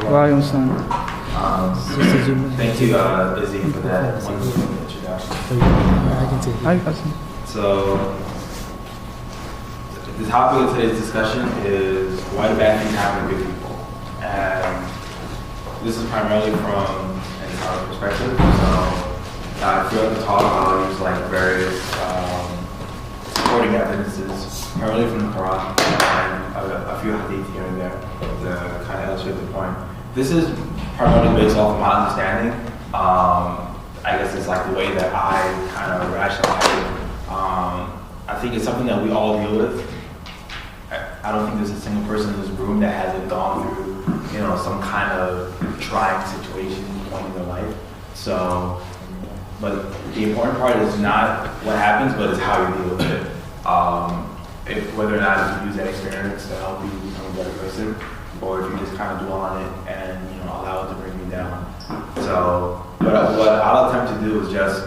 Waalaikumsalam. Thank you, Izzy, for that wonderful introduction. So, the topic of today's discussion is why do bad things happen to good people? And this is primarily from an Islamic perspective. So, throughout the talk, I'll use like various supporting evidences, primarily from the Quran and a few hadith here and there to kind of illustrate the point. This is primarily based off of my understanding. I guess it's like the way that I kind of rationalize it. I think it's something that we all deal with. I don't think there's a single person in this room that hasn't gone through, some kind of trying situation point in their life. So, but the important part is not what happens, but it's how you deal with it. Whether or not you use that experience to help you become a better person, or if you just kind of dwell on it and allow it to bring you down. So, what I'll attempt to do is just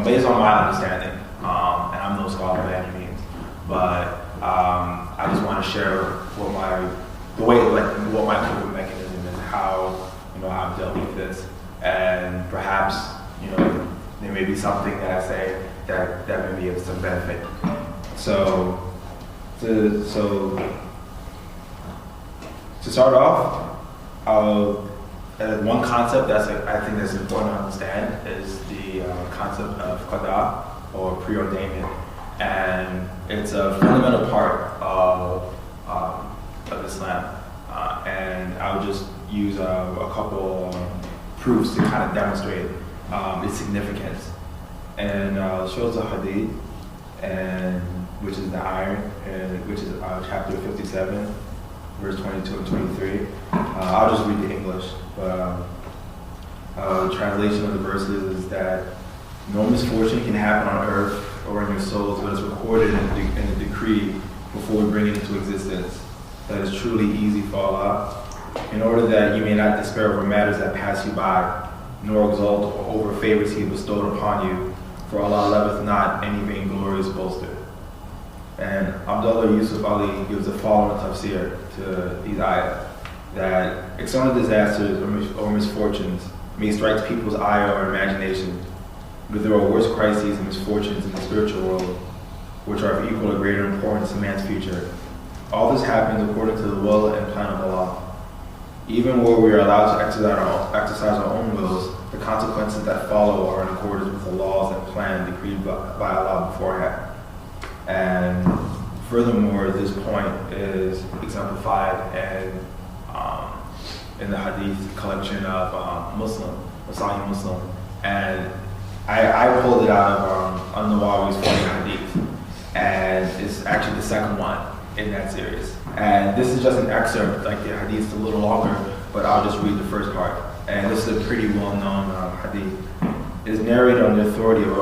based on my understanding, and I'm no scholar by any means, but I just want to share what my coping mechanism is, how I've dealt with this, and perhaps there may be something that I say that may be of some benefit. So to start off, one concept I think that's important to understand is the concept of qada, or preordainment, and it's a fundamental part of Islam. And I'll just use a couple proofs to kind of demonstrate its significance. And shows a hadith, which is the iron, which is chapter 57, verse 22 and 23. I'll just read the English, but the translation of the verses is that no misfortune can happen on earth or in your souls, but is recorded in a decree before we bring it into existence. That is truly easy for Allah, in order that you may not despair over matters that pass you by, nor exult over favors He bestowed upon you, for Allah loveth not any vainglorious boaster. And Abdullah Yusuf Ali gives the following tafsir to these ayahs, that external disasters or misfortunes may strike people's eye or imagination, but there are worse crises and misfortunes in the spiritual world, which are of equal or greater importance in man's future. All this happens according to the will and plan of Allah. Even where we are allowed to exercise our own wills, the consequences that follow are in accordance with the laws and plan decreed by Allah beforehand. And furthermore, this point is exemplified in the hadith collection of Sahih Muslim. And I pulled it out of An-Nawawi's 40 hadith. And it's actually the second one in that series. And this is just an excerpt, like the hadith is a little longer, but I'll just read the first part. And this is a pretty well-known hadith. It is narrated on the authority of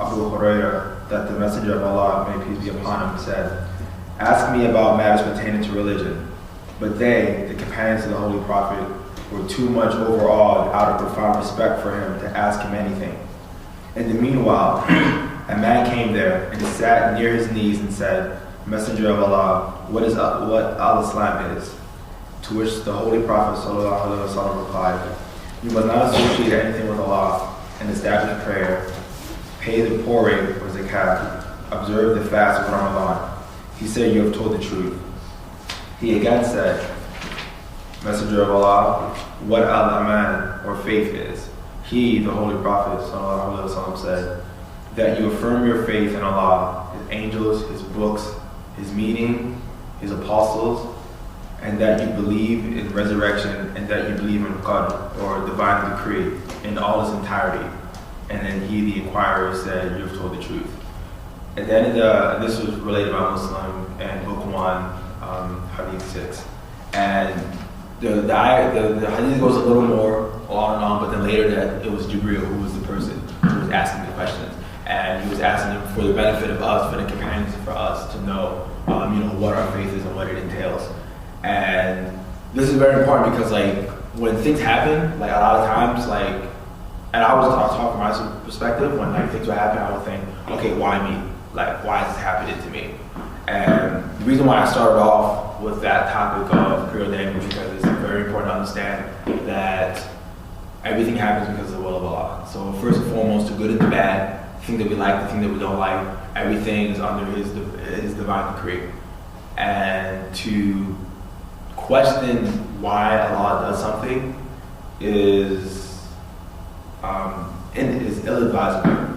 Abu Hurairah that the Messenger of Allah, may peace be upon him, said, "Ask me about matters pertaining to religion." But they, the companions of the Holy Prophet, were too much overawed out of profound respect for him to ask him anything. In the meanwhile, a man came there and sat near his knees and said, "Messenger of Allah, what Al-Islam is?" To which the Holy Prophet ﷺ replied, "You must not associate anything with Allah, and establish prayer, pay the poor rate or zakat, observe the fast of Ramadan." He said, "You have told the truth." He again said, "Messenger of Allah, what al-Aman or faith is?" He, the Holy Prophet ﷺ, said, "That you affirm your faith in Allah, His angels, His books, His meaning, His apostles, and that you believe in resurrection, and that you believe in Qadr, or divine decree, in all its entirety." And then he, the inquirer, said, "You have told the truth." And then this was related by Muslim in Book 1, Hadith 6. And the Hadith goes a little more on and on, but then later that it was Jibreel who was the person who was asking the questions. And he was asking them for the benefit of us, for the companions, for us to know, what our faith is and what it entails. And this is very important because, when things happen, a lot of times, and I'll talk from my perspective, when things would happen, I would think, okay, why me? Why is this happening to me? And the reason why I started off with that topic of preordainment is because it's a very very important to understand that everything happens because of the will of Allah. So first and foremost, the good and the bad, the thing that we like, the thing that we don't like, everything is under His divine decree. And to question why Allah does something is ill-advisable.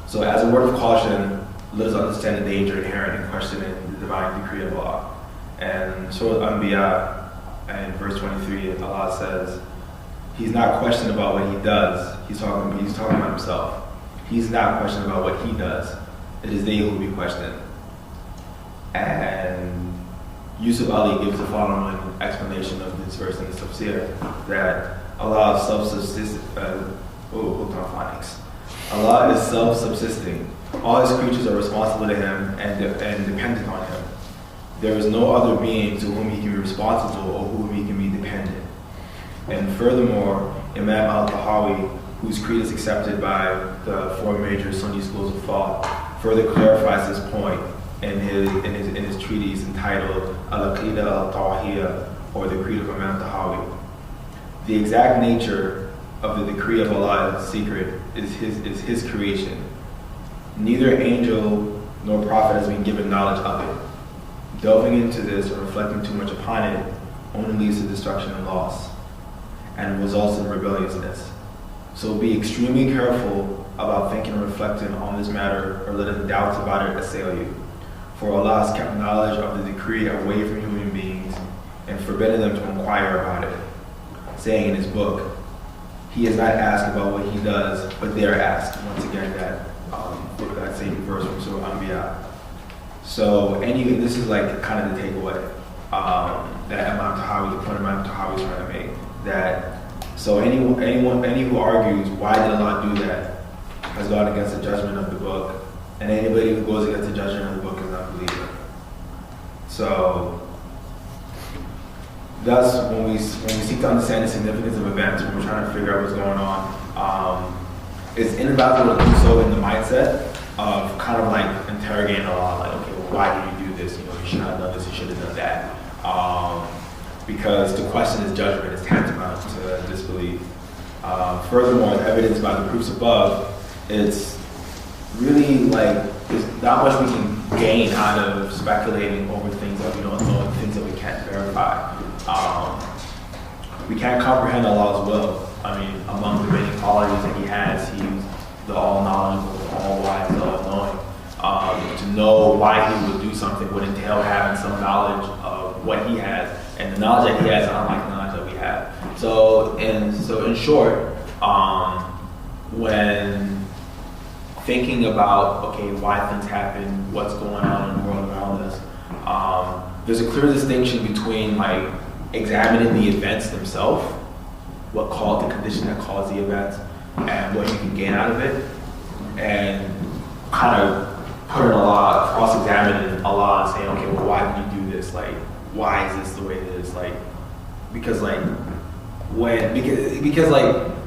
So as a word of caution, let us understand the danger inherent in questioning the divine decree of Allah. And Surah Al-Anbiya, in verse 23, Allah says, He's not questioned about what He does. He's talking about Himself. He's not questioned about what He does. It is they who will be questioned. And Yusuf Ali gives the following explanation of this verse in the tafsir, that Allah is self-subsisting. Allah is self-subsisting. All His creatures are responsible to Him and dependent on Him. There is no other being to whom He can be responsible or whom He can be dependent. And furthermore, Imam al-Tahawi, whose creed is accepted by the four major Sunni schools of thought, further clarifies this point in his treatise entitled Al-Aqidah al-Tawhiyah, or the Creed of Imam Tahawi. The exact nature of the decree of Allah is secret, is his creation. Neither angel nor prophet has been given knowledge of it. Delving into this or reflecting too much upon it only leads to destruction and loss, and results in rebelliousness. So be extremely careful about thinking and reflecting on this matter, or letting doubts about it assail you. For Allah has kept knowledge of the decree away from human beings and forbidden them to inquire about it, saying in His book, He is not asked about what He does, but they are asked. Once again, that same verse from Surah Al-Anbiya. So this is like kind of the takeaway that Imam Tahawi, the point Imam Tahawi is trying to make. That so any who argues why did Allah do that has gone against the judgment of the book, and anybody who goes against the judgment of the book is not a believer. So thus, when we seek to understand the significance of events, when we're trying to figure out what's going on, it's inadvisable to do so in the mindset of kind of like interrogating Allah, like, okay, well, why did you do this? You should not have done this, you should have done that. Because to question His judgment is tantamount to disbelief. Furthermore, as evidenced by the proofs above, it's really like there's not much we can gain out of speculating over things that we don't know and things that we can't verify. We can't comprehend Allah's will. I mean, among the many qualities that He has, He's the all-knowledgeable, the all-wise, the all-knowing. To know why He would do something would entail having some knowledge of what He has, and the knowledge that He has is unlike the knowledge that we have. So in short, when thinking about, okay, why things happen, what's going on in the world around us, there's a clear distinction between like examining the events themselves, what caused the condition that caused the events, and what you can gain out of it, and kind of putting Allah, cross-examining Allah and saying, okay, well, why did you do this? Like, why is this the way it is? Like, because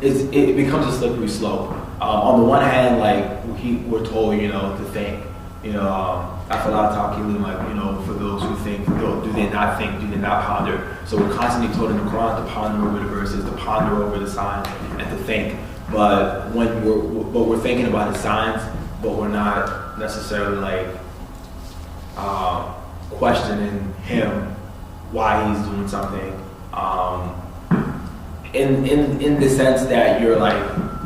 it becomes a slippery slope. On the one hand, like we're told, to think, after a lot of talking, like, for those who think, do they not think, do they not ponder? So we're constantly told in the Quran to ponder over the verses, to ponder over the signs, and to think. But when we're thinking about the signs, but we're not necessarily like questioning Him why He's doing something. In the sense that you're like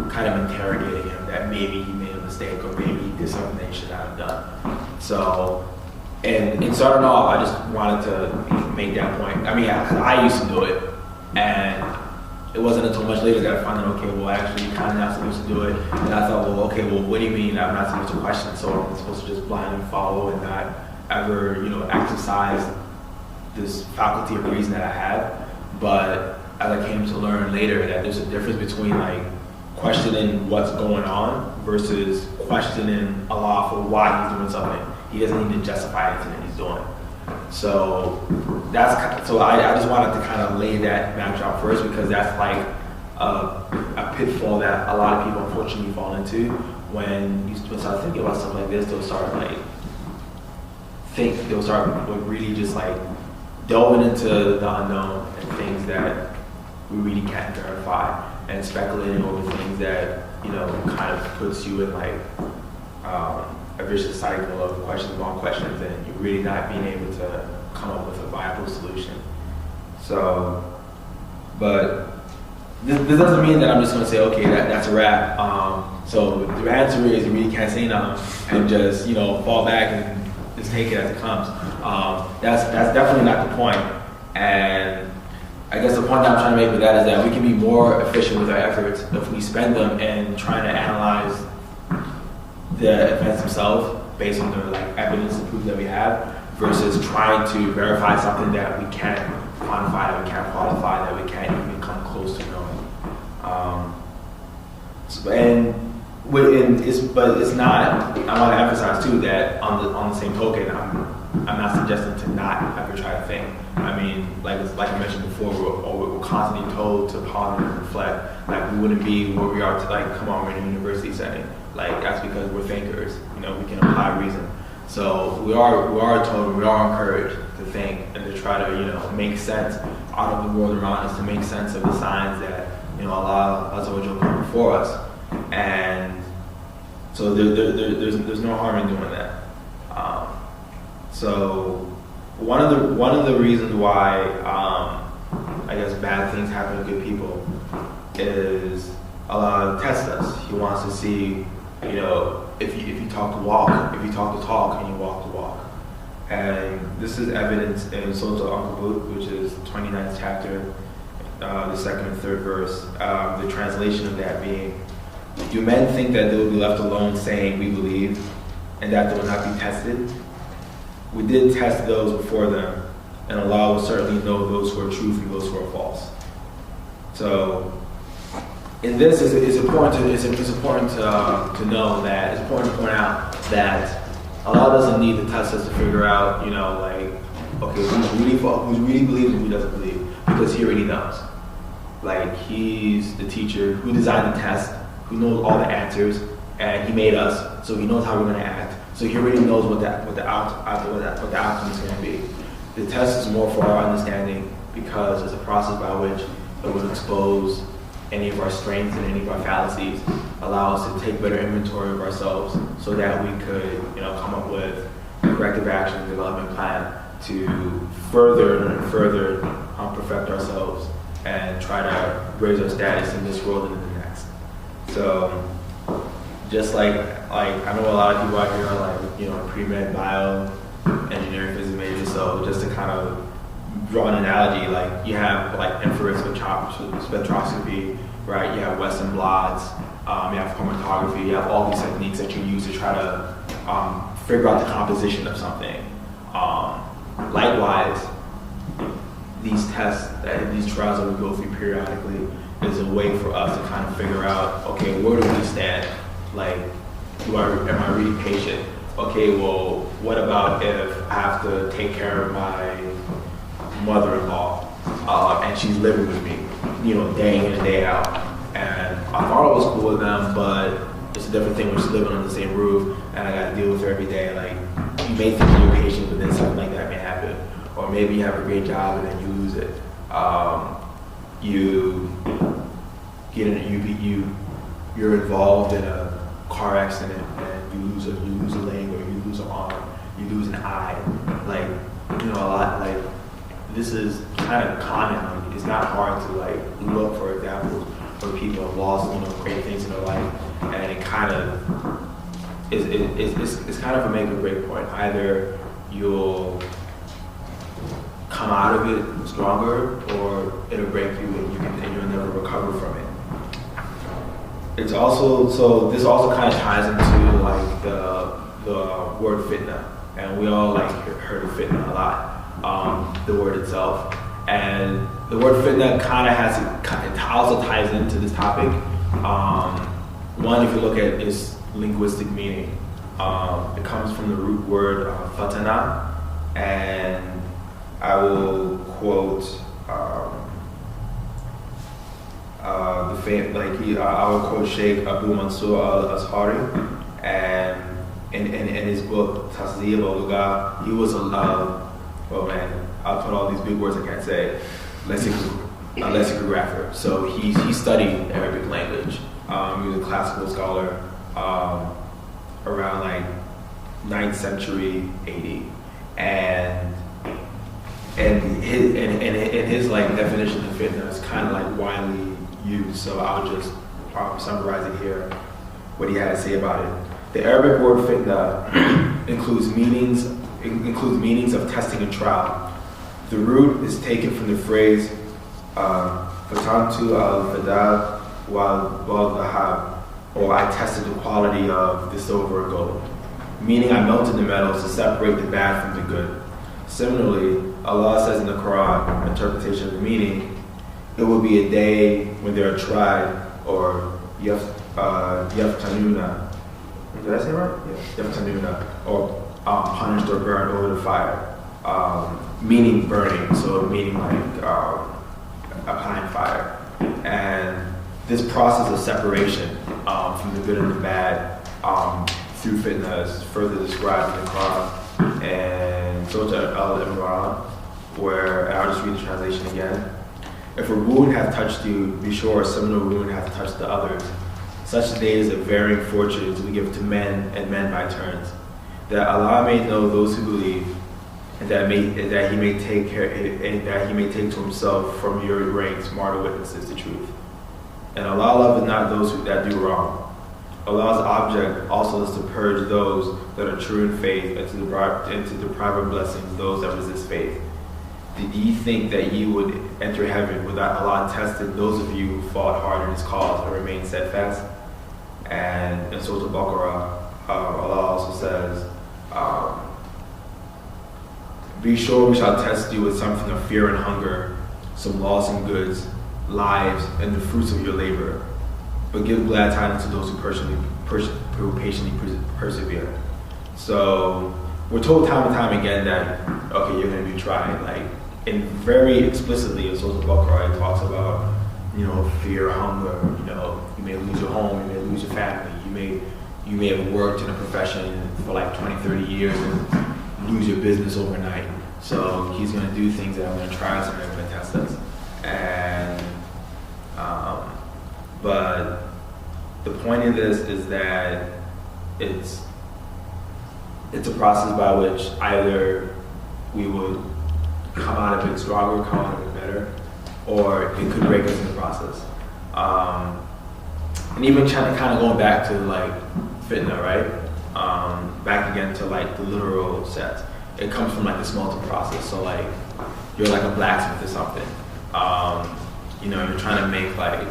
kind of interrogating Him, that maybe He made a mistake or maybe He did something that He should not have done. So, and starting off, I just wanted to make that point. I mean, I used to do it, and it wasn't until much later that I found out, okay, well, actually, you're kind of not supposed to do it. And I thought, well, okay, well, what do you mean I'm not supposed to question? So I'm supposed to just blindly follow and not ever, exercise this faculty of reason that I have. But as I came to learn later that there's a difference between like questioning what's going on versus questioning Allah for why He's doing something. He doesn't need to justify anything that He's doing. So I just wanted to kind of lay that backdrop first, because that's like a pitfall that a lot of people unfortunately fall into when you start thinking about stuff like this. They'll start really just like delving into the unknown and things that we really can't verify, and speculating over things that, you know, kind of puts you in like a vicious cycle of questions on questions, and you're really not being able to come up with a viable solution. So, but this doesn't mean that I'm just going to say, okay, that's a wrap. So the answer is you really can't say nothing and just, you know, fall back and just take it as it comes. That's definitely not the point. And I guess the point that I'm trying to make with that is that we can be more efficient with our efforts if we spend them in trying to analyze the events themselves based on the like evidence and proof that we have, versus trying to verify something that we can't quantify, that we can't qualify, that we can't even come close to knowing. But it's not. I want to emphasize too that on the same token, I'm not suggesting to not ever try to think. I mean, like I mentioned before, we're constantly told to ponder and reflect. Like we wouldn't be where we are to like come on, we're in a university setting. Like that's because we're thinkers. You know, we can apply reason. So we are told, we are encouraged to think and to try to, you know, make sense out of the world around us, to make sense of the signs that, you know, Allah Azza wa Jalla put before us. And so there's no harm in doing that. So one of the reasons why I guess bad things happen to good people is Allah tests us. He wants to see, you know, if you talk to walk, if you talk to talk, and you walk to walk. And this is evidence in Surah Al-Ankabut, which is 29th chapter, the second and third verse. The translation of that being, do men think that they will be left alone saying we believe and that they will not be tested? We did test those before them, and Allah will certainly know those who are true from those who are false. So in this, it's important to know that, it's important to point out that Allah doesn't need to test us to figure out, you know, like, okay, who's really believes and who doesn't believe, because He already knows. Like, He's the teacher who designed the test, who knows all the answers, and He made us, so He knows how we're going to act. So He already knows what the outcome is going to be. The test is more for our understanding, because it's a process by which it will expose any of our strengths and any of our fallacies, allow us to take better inventory of ourselves, so that we could, you know, come up with a corrective action development plan to further and further perfect ourselves and try to raise our status in this world and in the next. So, just like I know a lot of people out here are like, you know, pre-med bio, engineering, physics majors. So just to kind of draw an analogy, like you have like infrared spectroscopy, right? You have Western blots, you have chromatography, you have all these techniques that you use to try to figure out the composition of something. Likewise, these tests, these trials that we go through periodically is a way for us to kind of figure out, okay, where do we stand? Like, am I really patient? Okay, well, what about if I have to take care of my mother-in-law and she's living with me, you know, day in and day out, and I thought I was cool with them, but it's a different thing when she's living on the same roof and I got to deal with her every day. Like, you may think you're patient, but then something like that may happen. Or maybe you have a great job and then you lose it. You're involved in a car accident and you lose a leg, or you lose an arm, you lose an eye. Like, you know, a lot, like, this is kind of common. Like, it's not hard to like look for examples where people have lost, you know, great things in their life, and it kind of it's kind of a make or break point. Either you'll come out of it stronger, or it'll break you and you'll never recover from it. It's also, so this also kind of ties into like the word fitna, and we all like heard of fitna a lot, the word itself. And the word fitna kind of also ties into this topic. One, if you look at its linguistic meaning, it comes from the root word fatana, and I will quote I will quote Sheikh Abu Mansur al-Azhari, and in his book Tasdib al-Lugha, he was I'll put all these big words I can't say, lexicographer. So he studied Arabic language. He was a classical scholar around like 9th century AD, and his like definition of fitna is kind of like widely used. So I'll just summarize it here, what he had to say about it. The Arabic word fitna includes meanings of testing and trial. The root is taken from the phrase fatantu al-fadal wal-dhahab, or I tested the quality of the silver or gold, meaning I melted the metals to separate the bad from the good. Similarly, Allah says in the Quran, interpretation of the meaning, it will be a day when they are tried, or yaftanuna. Did I say it right? Yeah. Yaftanuna, or punished or burned over the fire, meaning burning, so meaning like applying fire. And this process of separation from the good and the bad through fitna is further described in the Quran and Surah Al-Imran, where, and I'll just read the translation again. If a wound hath touched you, be sure a similar wound hath touched the others. Such days of varying fortunes we give to men and men by turns, that Allah may know those who believe, and that He may take to Himself from your ranks martyr witnesses to truth. And Allah loveth not those that do wrong. Allah's object also is to purge those that are true in faith and to deprive of blessings those that resist faith. Did ye think that ye would enter heaven without Allah testing those of you who fought hard in His cause and remained steadfast? And in Surah Al-Baqarah, Allah also says, be sure we shall test you with something of fear and hunger, some loss in goods, lives, and the fruits of your labor. But give glad tidings to those who patiently persevere. So we're told time and time again that, okay, you're going to be tried. Like, and very explicitly in Surah Al-Baqarah, it talks about, fear, hunger. You may lose your home, you may lose your family, you may have worked in a profession for like 20, 30 years and lose your business overnight. So He's going to do things that are going to try us and they're going to test us. And but the point of this is that it's a process by which either we would come out of it stronger, come out of it better, or it could break us in the process. And even kind of going back to like fitna, right? Back again to like the literal sense. It comes from like the smelting process. So like you're like a blacksmith or something. You're trying to make like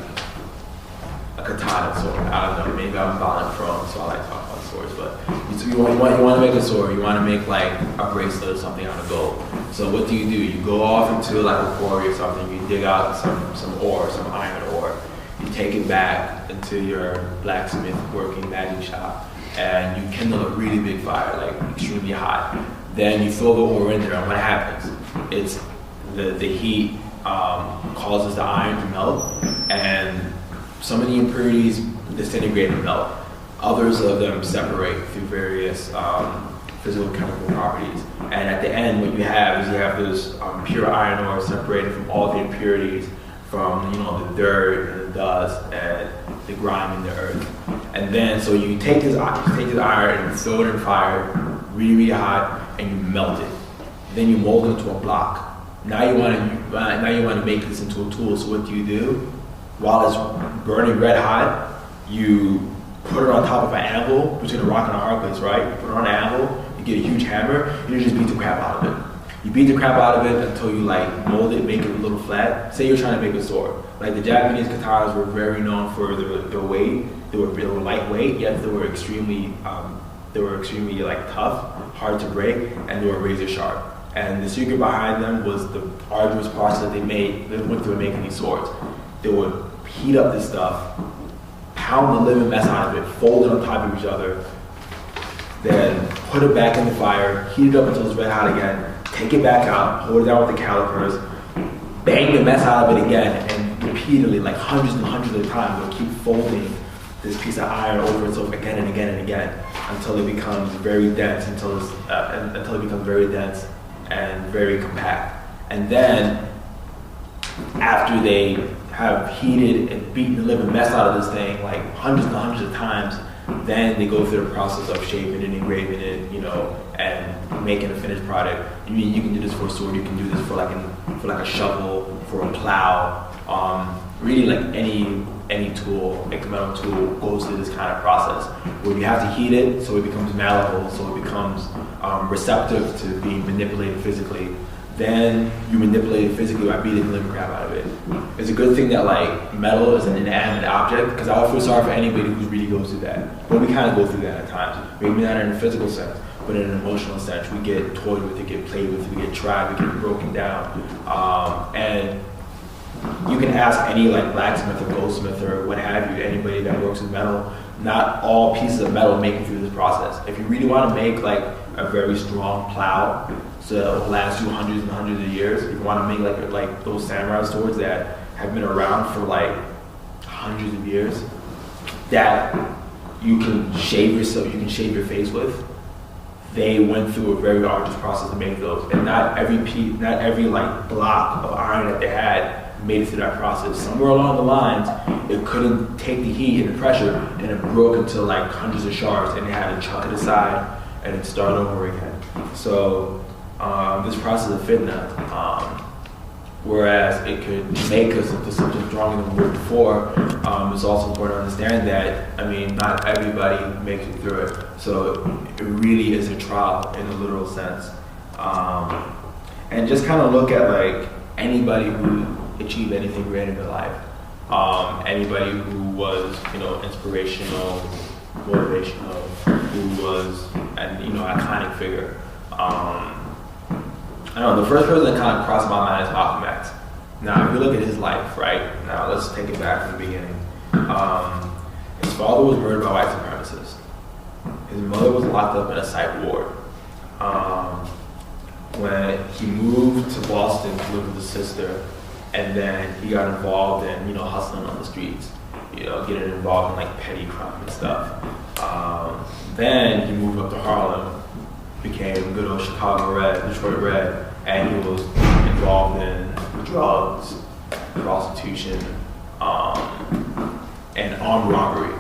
a katana sword. I don't know, maybe I'm violent prone, so I like talking about swords, but you want to make a sword, you want to make like a bracelet or something out of gold. So what do? You go off into like a quarry or something, you dig out some ore, some iron ore, you take it back into your blacksmith working magic shop, and you kindle a really big fire, like extremely hot. Then you throw the ore in there, and what happens? It's the heat causes the iron to melt, and some of the impurities disintegrate and melt. Others of them separate through various physical chemical properties. And at the end, what you have this pure iron ore separated from all the impurities, from the dirt and the dust and the grime in the earth. And then so you take this iron and throw it in fire, really, really hot, and you melt it. Then you mold it into a block. Now you want to make this into a tool. So what do? While it's burning red hot, you put it on top of an anvil between a rock and a hard place, right? You put it on an anvil, you get a huge hammer, and you just beat the crap out of it. You beat the crap out of it until you like mold it, make it a little flat. Say you're trying to make a sword. Like the Japanese katanas were very known for their weight. They were lightweight, yet they were extremely like tough, hard to break, and they were razor sharp. And the secret behind them was the arduous process that they went through making these swords. They would heat up this stuff, pound the living mess out of it, fold it on top of each other, then put it back in the fire, heat it up until it's red hot again, take it back out, hold it down with the calipers, bang the mess out of it again, and repeatedly, like hundreds and hundreds of times, they'll keep folding this piece of iron over and over again and again and again until it becomes very dense, until it becomes very dense and very compact. And then after they have heated and beaten the living mess out of this thing like hundreds and hundreds of times, then they go through the process of shaping it, engraving it, you know, and making a finished product. You can do this for a sword, you can do this for like a shovel, for a plow. Really like any tool, like metal tool, goes through this kind of process where you have to heat it so it becomes malleable, so it becomes receptive to being manipulated physically. Then you manipulate it physically by beating the living crap out of it. It's a good thing that like metal is an inanimate object, because I would feel sorry for anybody who really goes through that. But we kind of go through that at times. Maybe not in a physical sense, but in an emotional sense. We get toyed with, we get played with, we get tried, we get broken down. And you can ask any like blacksmith or goldsmith or what have you, anybody that works with metal, not all pieces of metal make it through this process. If you really want to make like a very strong plow, so it'll last you hundreds and hundreds of years, if you want to make like those samurai swords that have been around for like hundreds of years, that you can shave yourself, you can shave your face with, they went through a very arduous process to make those. And not every piece, not every like block of iron that they had made it through that process. Somewhere along the lines, it couldn't take the heat and the pressure, and it broke into like hundreds of shards, and they had to chuck it aside and then start over again. So this process of fitna, whereas it could make us into something stronger than we were before, it's also important to understand that, I mean, not everybody makes it through it. So it really is a trial in a literal sense. And just kind of look at like anybody who achieved anything great in their life. Anybody who was, you know, inspirational, motivational, who was an, you know, iconic figure. I don't know, the first person that kind of crossed my mind is Malcolm X. Now, if you look at his life, right, now let's take it back from the beginning. His father was murdered by white supremacists. His mother was locked up in a psych ward. When he moved to Boston to live with his sister, and then he got involved in, you know, hustling on the streets, you know, getting involved in like petty crime and stuff. Then he moved up to Harlem, became good old Chicago Red, Detroit Red, and he was involved in drugs, prostitution, and armed robbery.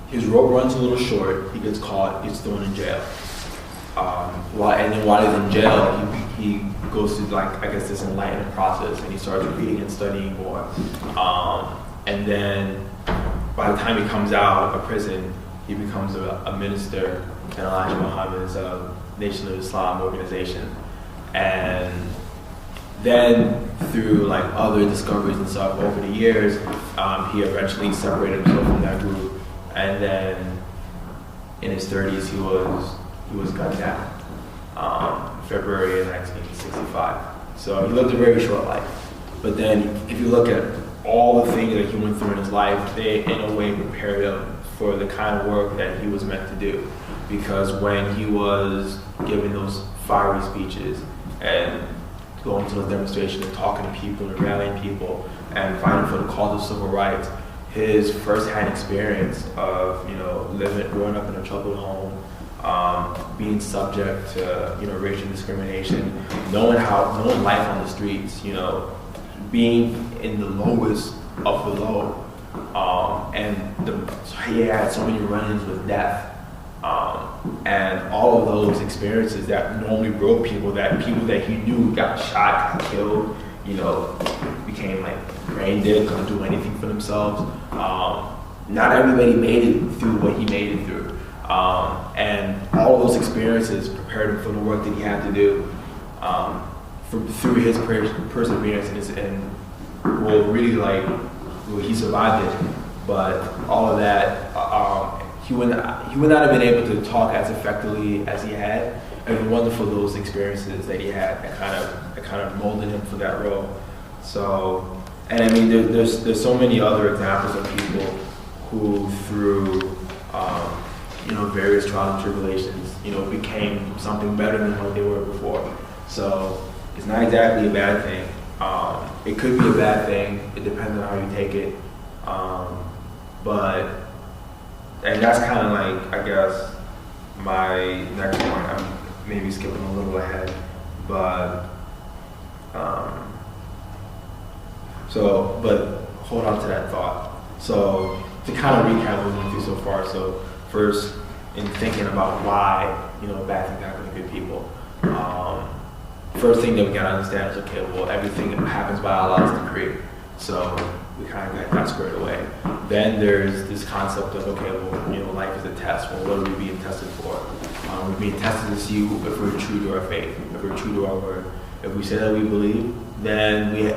His rope runs a little short, he gets caught, gets thrown in jail. And then while he's in jail, he goes through like, I guess, this enlightenment process, and he starts reading and studying more. And then by the time he comes out of prison, he becomes a minister in Elijah Muhammad's Nation of Islam organization. And then through like other discoveries and stuff over the years, he eventually separated himself from that group. And then in his 30s, he was gunned down, February of 1965. So he lived a very short life. But then if you look at all the things that he went through in his life, they in a way prepared him for the kind of work that he was meant to do. Because when he was giving those fiery speeches and going to those demonstrations and talking to people and rallying people and fighting for the cause of civil rights, his first-hand experience of, you know, growing up in a troubled home, being subject to, you know, racial discrimination, knowing life on the streets, you know, being in the lowest of the low, he had so many run-ins with death, and all of those experiences that normally broke people that he knew got shot, got killed, you know, became like brain dead, couldn't do anything for themselves. Not everybody made it through what he made it through. And all of those experiences prepared him for the work that he had to do, through his perseverance and he survived it. But all of that, he would not have been able to talk as effectively as he had. And it was wonderful, those experiences that he had that kind of molded him for that role. So, and I mean, there's so many other examples of people who through you know, various trials and tribulations, you know, became something better than what they were before. So it's not exactly a bad thing. It could be a bad thing. It depends on how you take it. And that's kind of like, I guess, my next point. I'm maybe skipping a little ahead, but But hold on to that thought. So to kind of recap what we went through so far. So first, in thinking about why, bad things happen to good people. First thing that we gotta understand is, okay, well, everything happens by Allah's decree. So we kind of got that squared away. Then there's this concept of, okay, well, life is a test. Well, what are we being tested for? We're being tested to see if we're true to our faith, if we're true to our word. If we say that we believe, then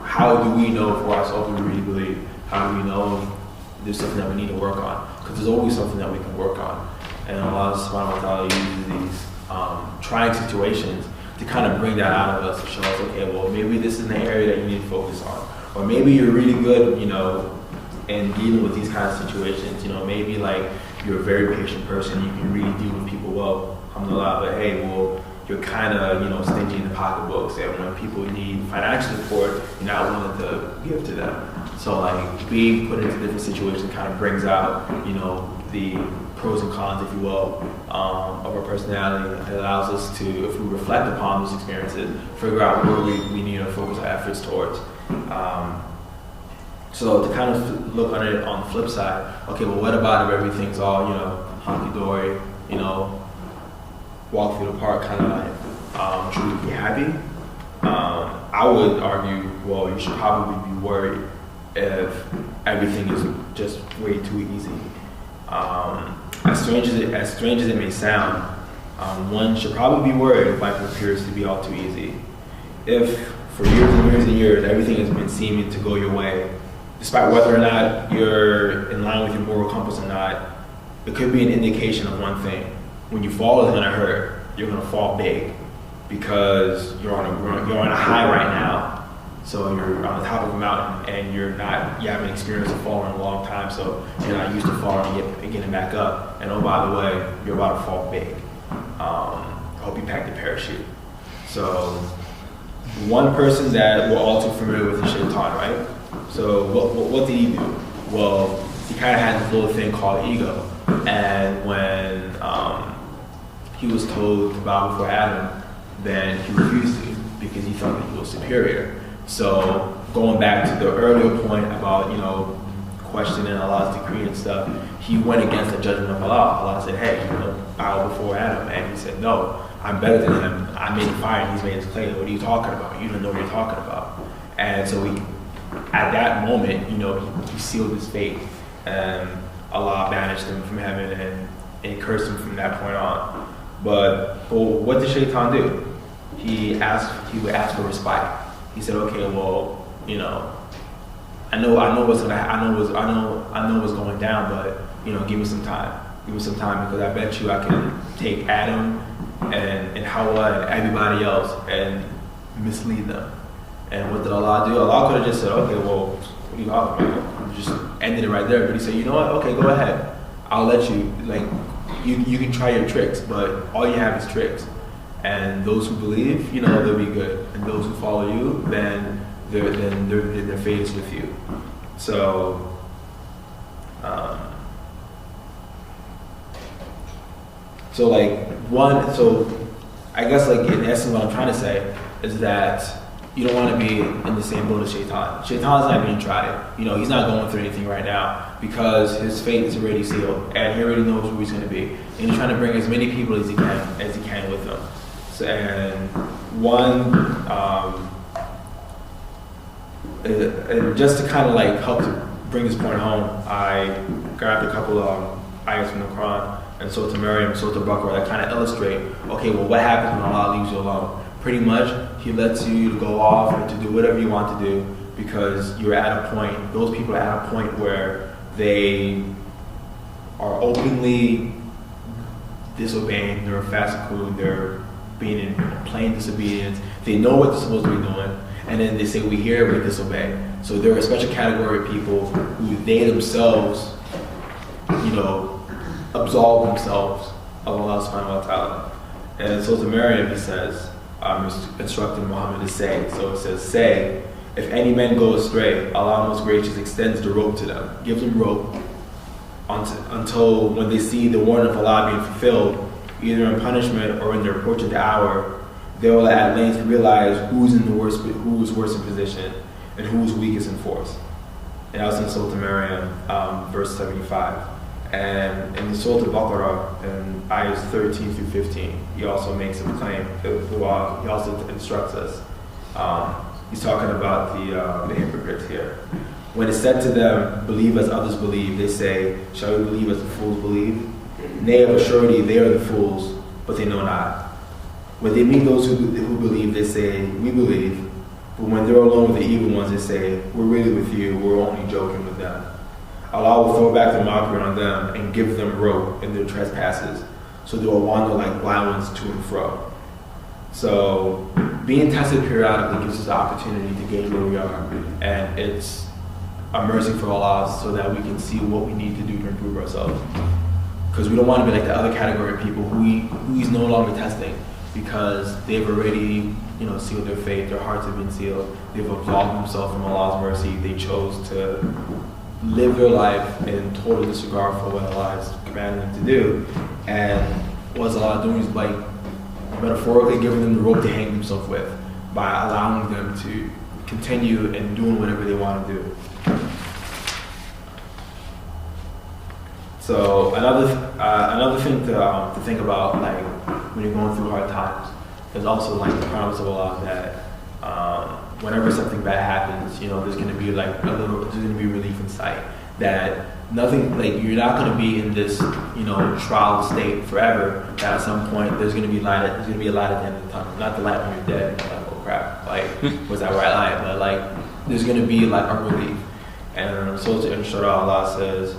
how do we know for ourselves we really believe? How do we know there's something that we need to work on? Because there's always something that we can work on. And Allah subhanahu wa ta'ala uses these trying situations to kind of bring that out of us, to show us, okay, well, maybe this is an area that you need to focus on. Or maybe you're really good, in dealing with these kinds of situations. Maybe like you're a very patient person, you can really deal with people well, alhamdulillah, but hey, well, you're kind of, stingy in the pocketbooks, and when people need financial support, you're not willing to give to them. So like being put into different situations kind of brings out, the pros and cons, if you will, of our personality. It allows us to, if we reflect upon those experiences, figure out where we need to focus our efforts towards. So to kind of look on it on the flip side, okay, well, what about if everything's all, hunky-dory, walk through the park kind of life, should we be happy? I would argue, well, you should probably be worried if everything is just way too easy. As strange as it may sound, one should probably be worried if life appears to be all too easy. If for years and years and years everything has been seeming to go your way, despite whether or not you're in line with your moral compass or not, it could be an indication of one thing. When you fall, it's gonna hurt. You're gonna fall big because you're on a high right now. So you're on the top of a mountain and you haven't experienced a fall in a long time, so you're not used to falling and getting back up. And oh, by the way, you're about to fall big. Hope you packed the parachute. So one person that we're all too familiar with is Shaitan, right? So what did he do? Well, he kind of had this little thing called ego. And when he was told to bow before Adam, then he refused to because he thought that he was superior. So going back to the earlier point about, questioning Allah's decree and stuff, he went against the judgment of Allah. Allah said, hey, bow before Adam. And he said, no, I'm better than him. I made fire and he's made his clay. What are you talking about? You don't know what you're talking about. And so at that moment, he sealed his fate. And Allah banished him from heaven and cursed him from that point on. But what did Shaitan do? He would ask for respite. He said, okay, well, I know what's going down, but give me some time. Give me some time because I bet you I can take Adam and Hawa and everybody else and mislead them. And what did Allah do? Allah could have just said, okay, well, what are you talking about? Just ended it right there. But he said, you know what? Okay, go ahead. I'll let you. You can try your tricks, but all you have is tricks. And those who believe, they'll be good. And those who follow you, then their fate is with you. So, I guess in essence what I'm trying to say is that you don't want to be in the same boat as Shaitan. Shaitan's not being tried. He's not going through anything right now because his fate is already sealed and he already knows where he's going to be. And he's trying to bring as many people as he can with him. So, and just to kind of help to bring this point home, I grabbed a couple of ayahs from the Quran and Surah Maryam, Surah Baqarah that kind of illustrate, okay, well, what happens when Allah leaves you alone? Pretty much, He lets you to go off and to do whatever you want to do because you're at a point, those people are at a point where they are openly disobeying, they're fasiqun, they're being in plain disobedience. They know what they're supposed to be doing, and then they say, we hear, we disobey. So they're a special category of people who they themselves, absolve themselves of Allah subhanahu wa ta'ala. And in Surah Maryam, he says, instructing Muhammad to say, so it says, say, if any men go astray, Allah most gracious extends the rope to them, gives them rope until when they see the warning of Allah being fulfilled, either in punishment or in their approach of the hour, they will at length realize who's worse in position and who's weakest in force. And that was in Surah Maryam, verse 75. And in the Surah Al-Baqarah, in ayahs 13 through 15, he also makes a claim. He also instructs us. He's talking about the hypocrites here. When it's said to them, believe as others believe, they say, shall we believe as the fools believe? Nay, of a surety, they are the fools, but they know not. When they meet those who believe, they say, we believe. But when they're alone with the evil ones, they say, we're really with you, we're only joking with them. Allah will throw back the mockery on them and give them rope in their trespasses, so they will wander like blind ones to and fro. So being tested periodically gives us the opportunity to gauge where we are, and it's a mercy for Allah so that we can see what we need to do to improve ourselves. Because we don't want to be like the other category of people who he's no longer testing, because they've already, sealed their fate, their hearts have been sealed, they've absolved themselves from Allah's mercy, they chose to live their life in total disregard for what Allah has commanded them to do. And what Allah doing is like metaphorically giving them the rope to hang themselves with by allowing them to continue and doing whatever they want to do. So another thing to think about, like when you're going through hard times, is also like the promise of Allah that whenever something bad happens, there's going to be like there's going to be relief in sight. That nothing, like you're not going to be in this trial state forever. That at some point there's going to be light. There's going to be a light at the end of the tunnel. Not the light when you're dead. Like, oh crap! Like was that right light? But like there's going to be like a relief. And so to Inshallah, Allah says,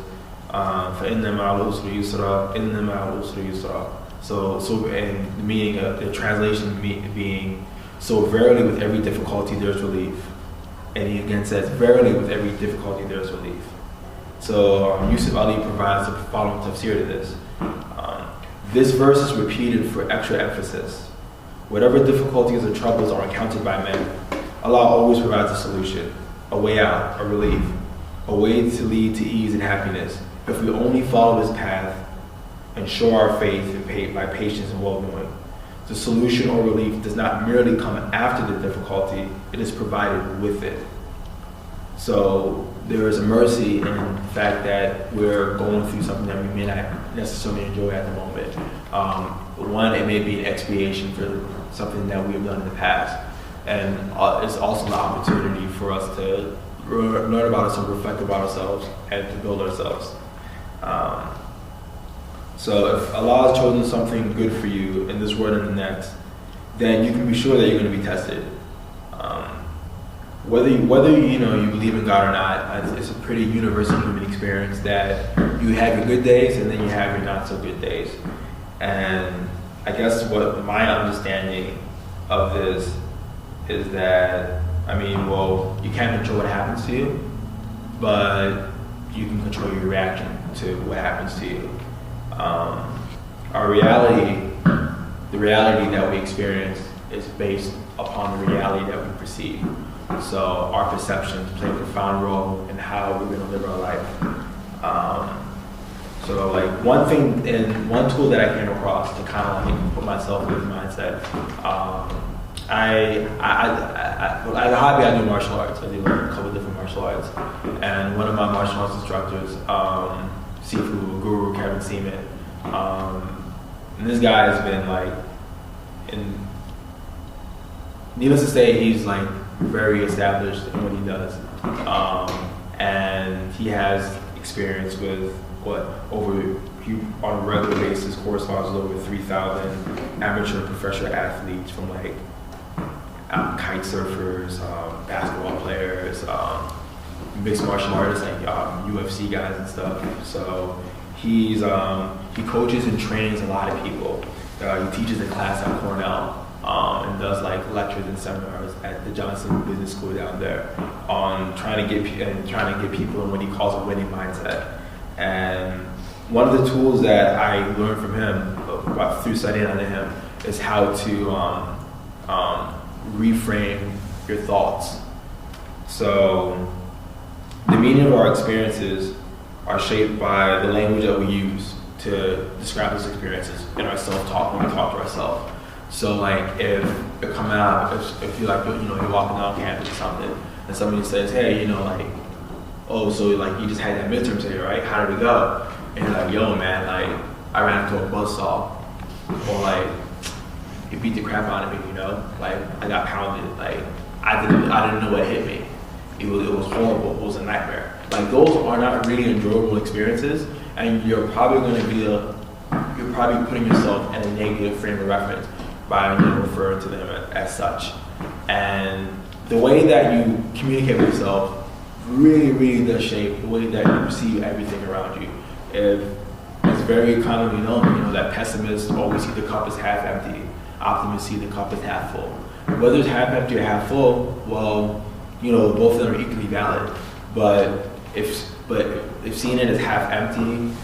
فَإِنَّ مَعَ الْعُسْرِ يُسْرًا إِنَّ مَعَ الْعُسْرِ يُسْرًا. So and the meaning, the translation being, so verily with every difficulty there's relief. And he again says, verily with every difficulty there's relief. So Yusuf Ali provides the following tafsir to this. This verse is repeated for extra emphasis. Whatever difficulties or troubles are encountered by men, Allah always provides a solution, a way out, a relief, a way to lead to ease and happiness, if we only follow this path and show our faith by patience and well-doing. The solution or relief does not merely come after the difficulty, it is provided with it. So there is a mercy in the fact that we're going through something that we may not necessarily enjoy at the moment. One, it may be an expiation for something that we have done in the past. And it's also an opportunity for us to learn about ourselves, reflect about ourselves, and to build ourselves. So if Allah has chosen something good for you in this world and the next, then you can be sure that you're going to be tested. Whether you believe in God or not, it's a pretty universal human experience that you have your good days and then you have your not so good days. And I guess what my understanding of this is that, you can't control what happens to you, but you can control your reaction to what happens to you. Our reality, the reality that we experience, is based upon the reality that we perceive. So our perceptions play a profound role in how we're going to live our life. So like one thing and one tool that I came across to kind of like put myself in this mindset, as a hobby I do martial arts. I do a couple different martial arts. And one of my martial arts instructors, Sifu Guru Kevin Seaman, and this guy has been like, needless to say, he's like very established in what he does. And he has experience with he on a regular basis corresponds with over 3,000 amateur and professional athletes, from like kite surfers, basketball players, mixed martial artists like UFC guys and stuff. So he coaches and trains a lot of people. He teaches a class at Cornell and does like lectures and seminars at the Johnson Business School down there on trying to get people in what he calls a winning mindset. And one of the tools that I learned from him through studying under him is how to reframe your thoughts. So the meaning of our experiences are shaped by the language that we use to describe those experiences in our self-talk when we talk to ourselves. So like if you're coming out, if you're like, you know, you're walking down campus or something, and somebody says, hey, you know, like, oh, so like you just had that midterm today, right? How did it go? And you're like, yo, man, like I ran into a buzzsaw, or like it beat the crap out of me, you know? Like I got pounded, like I didn't know what hit me. It was horrible. It was a nightmare. Like those are not really enjoyable experiences, and you're probably going to be you're probably putting yourself in a negative frame of reference by referring to them as such. And the way that you communicate with yourself really, really does shape the way that you perceive everything around you. If it's very commonly known, you know, that pessimists always see the cup as half empty, optimists see the cup as half full. Whether it's half empty or half full, well, you know, both of them are equally valid. But if seeing it as half empty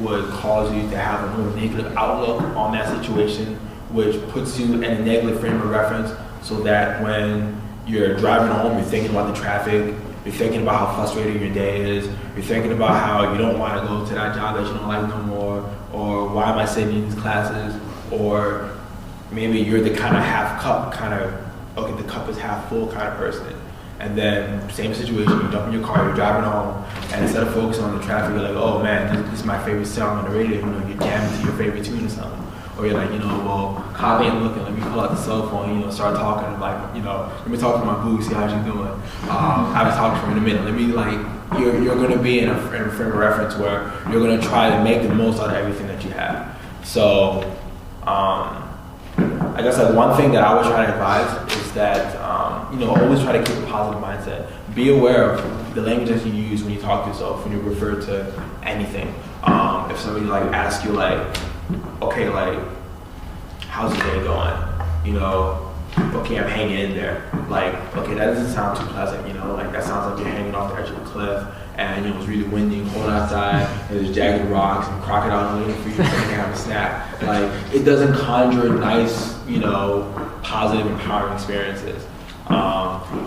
would cause you to have a more negative outlook on that situation, which puts you in a negative frame of reference, so that when you're driving home, you're thinking about the traffic, you're thinking about how frustrating your day is, you're thinking about how you don't want to go to that job that you don't like no more, or why am I sitting in these classes, or maybe you're the kind of half cup, okay, the cup is half full kind of person. And then same situation, you jump in your car, you're driving home, and instead of focusing on the traffic, you're like, oh man, this is my favorite song on the radio, you know, you're jamming to your favorite tune or something. Or you're like, you know, well, copy and looking, let me pull out the cell phone, you know, start talking, like, you know, let me talk to my boo, see how she's doing. I haven't talked to her in a minute. Let me, like, you're going to be in a frame of reference where you're going to try to make the most out of everything that you have. So, I guess like one thing that I would try to advise is that, you know, always try to keep a positive mindset. Be aware of the language that you use when you talk to yourself, when you refer to anything. If somebody like asks you like, okay, like, how's the day going? You know, okay, I'm hanging in there. Like, okay, that doesn't sound too pleasant, you know, like that sounds like you're hanging off the edge of a cliff, and you know, it's really windy and cold outside, and there's jagged rocks and crocodiles waiting for you to have a snack. Like, it doesn't conjure nice, you know, positive, empowering experiences.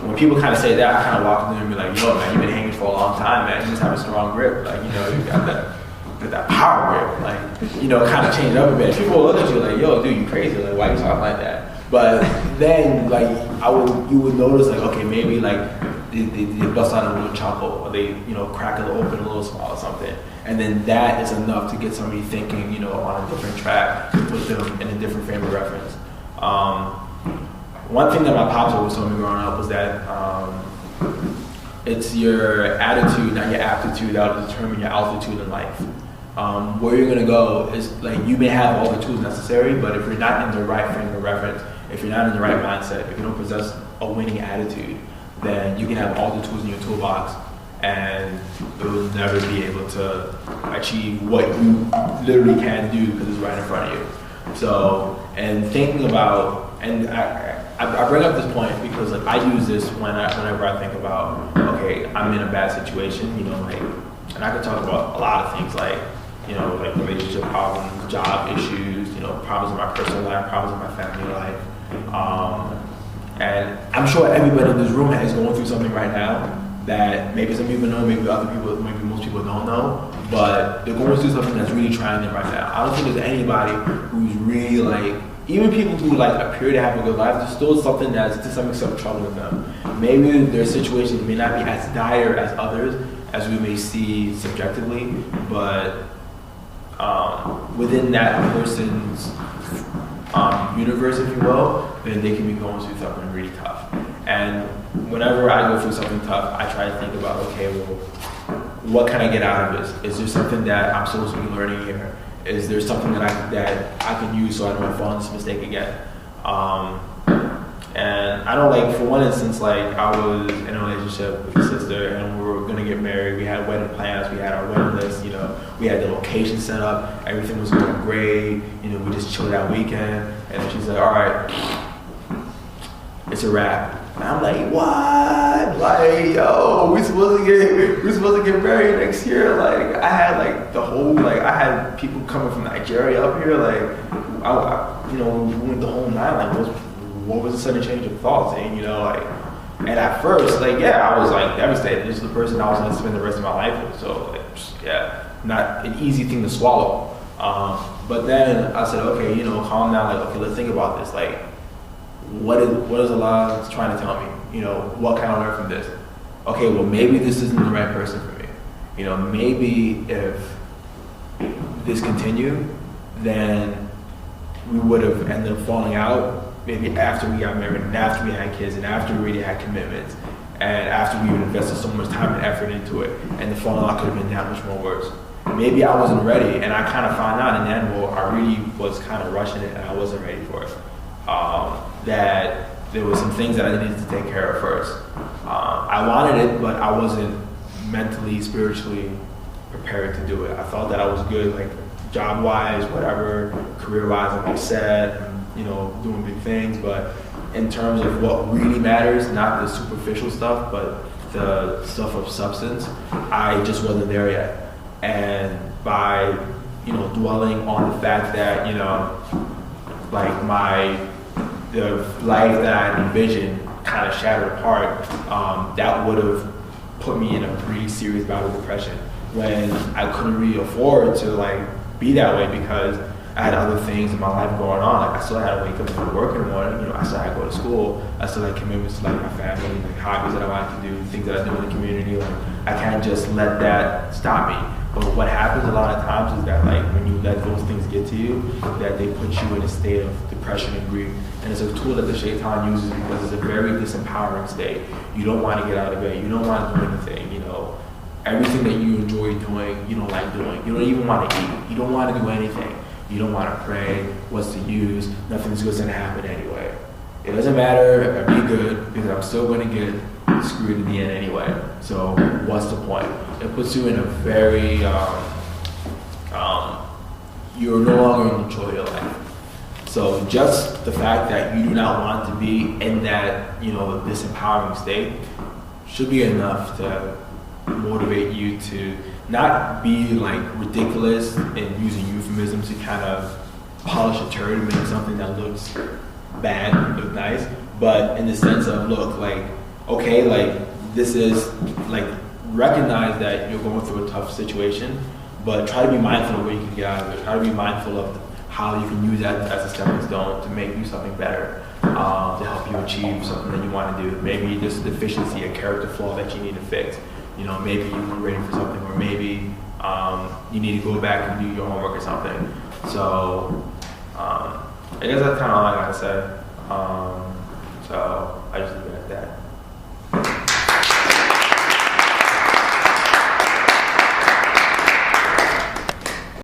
When people kind of say that, I kind of walk in there and be like, yo, man, you've been hanging for a long time, man. You just have a strong grip. Like, you know, you got that power grip. Like, you know, kind of change it up a bit. People will look at you like, yo, dude, you crazy. Like, why you talking like that? But then, like, you would notice, like, okay, maybe, like, they bust out a little chuckle, or they, you know, crack it open a little small or something. And then that is enough to get somebody thinking, you know, on a different track, to put them in a different frame of reference. One thing that my pops always told me growing up was that it's your attitude, not your aptitude, that will determine your altitude in life. Where you're going to go is, like, you may have all the tools necessary, but if you're not in the right frame of reference, if you're not in the right mindset, if you don't possess a winning attitude, then you can have all the tools in your toolbox and it will never be able to achieve what you literally can do because it's right in front of you. So, and thinking about, and I bring up this point because, like, I use this whenever I think about, okay, I'm in a bad situation, you know, like, and I could talk about a lot of things, like, you know, like relationship problems, job issues, you know, problems in my personal life, problems in my family life. And I'm sure everybody in this room is going through something right now that maybe some people know, maybe other people, maybe most people don't know, but they're going through something that's really trying them right now. I don't think there's anybody who's really, like, even people who, like, appear to have a good life, there's still something that's to some extent troubling them. Maybe their situation may not be as dire as others, as we may see subjectively, but within that person's universe, if you will, then they can be going through something really tough. And whenever I go through something tough, I try to think about, okay, well, what can I get out of this? Is there something that I'm supposed to be learning here? Is there something that I can use so I don't fall into this mistake again? And I know, like, for one instance, like, I was in a relationship with a sister and we were gonna get married. We had wedding plans, we had our wedding list, you know, we had the location set up, everything was going great, you know, we just chilled that weekend. And then she's like, all right, it's a wrap. And I'm like, what? Like, yo, we supposed to get married next year. Like, I had, like, the whole, like, I had people coming from Nigeria up here. Like, I you know, we went the whole night. Like, what was the sudden change of thoughts? And, you know, like, and at first, like, yeah, I was, like, devastated. This is the person I was going to spend the rest of my life with. So, like, yeah, not an easy thing to swallow. But then I said, okay, you know, calm down. Like, okay, let's think about this. Like, what is Allah trying to tell me? You know, what can I learn from this? Okay, well, maybe this isn't the right person for me. You know, maybe if this continued, then we would have ended up falling out maybe after we got married and after we had kids and after we already had commitments and after we invested so much time and effort into it, and the falling out could have been that much more worse. Maybe I wasn't ready, and I kind of found out in the end, well, I really was kind of rushing it and I wasn't ready for it. That there were some things that I needed to take care of first. I wanted it, but I wasn't mentally, spiritually prepared to do it. I felt that I was good, like job-wise, whatever, career-wise, like I said, and, you know, doing big things, but in terms of what really matters, not the superficial stuff, but the stuff of substance, I just wasn't there yet. And by, you know, dwelling on the fact that, you know, like the life that I envisioned kind of shattered apart, that would have put me in a pretty serious bout of depression when I couldn't really afford to like be that way because I had other things in my life going on. Like I still had to wake up and go to work in the morning. You know, I still had to go to school. I still had commitments to like my family, like hobbies that I wanted to do, things that I do in the community. Like I can't just let that stop me. But what happens a lot of times is that like when you let those things get to you, that they put you in a state of depression and grief. And it's a tool that the shaitan uses because it's a very disempowering state. You don't want to get out of bed. You don't want to do anything, you know. Everything that you enjoy doing, you don't like doing. You don't even want to eat. You don't want to do anything. You don't want to pray. What's the use? Nothing's going to happen anyway. It doesn't matter if I be good because I'm still going to get screwed in the end anyway. So what's the point? It puts you in a very, you're no longer in control of your life. So just the fact that you do not want to be in that, you know, disempowering state should be enough to motivate you to not be like ridiculous and using euphemism to kind of polish a turd and make something that looks bad look nice, but in the sense of look like, okay, like this is like recognize that you're going through a tough situation, but try to be mindful of where you can get out of it. Try to be mindful of how you can use that as a stepping stone to make you something better, to help you achieve something that you want to do. Maybe there's a deficiency, a character flaw that you need to fix. You know, maybe you weren't ready for something, or maybe you need to go back and do your homework or something. So I guess that's kind of all I gotta say. So I just leave it at that.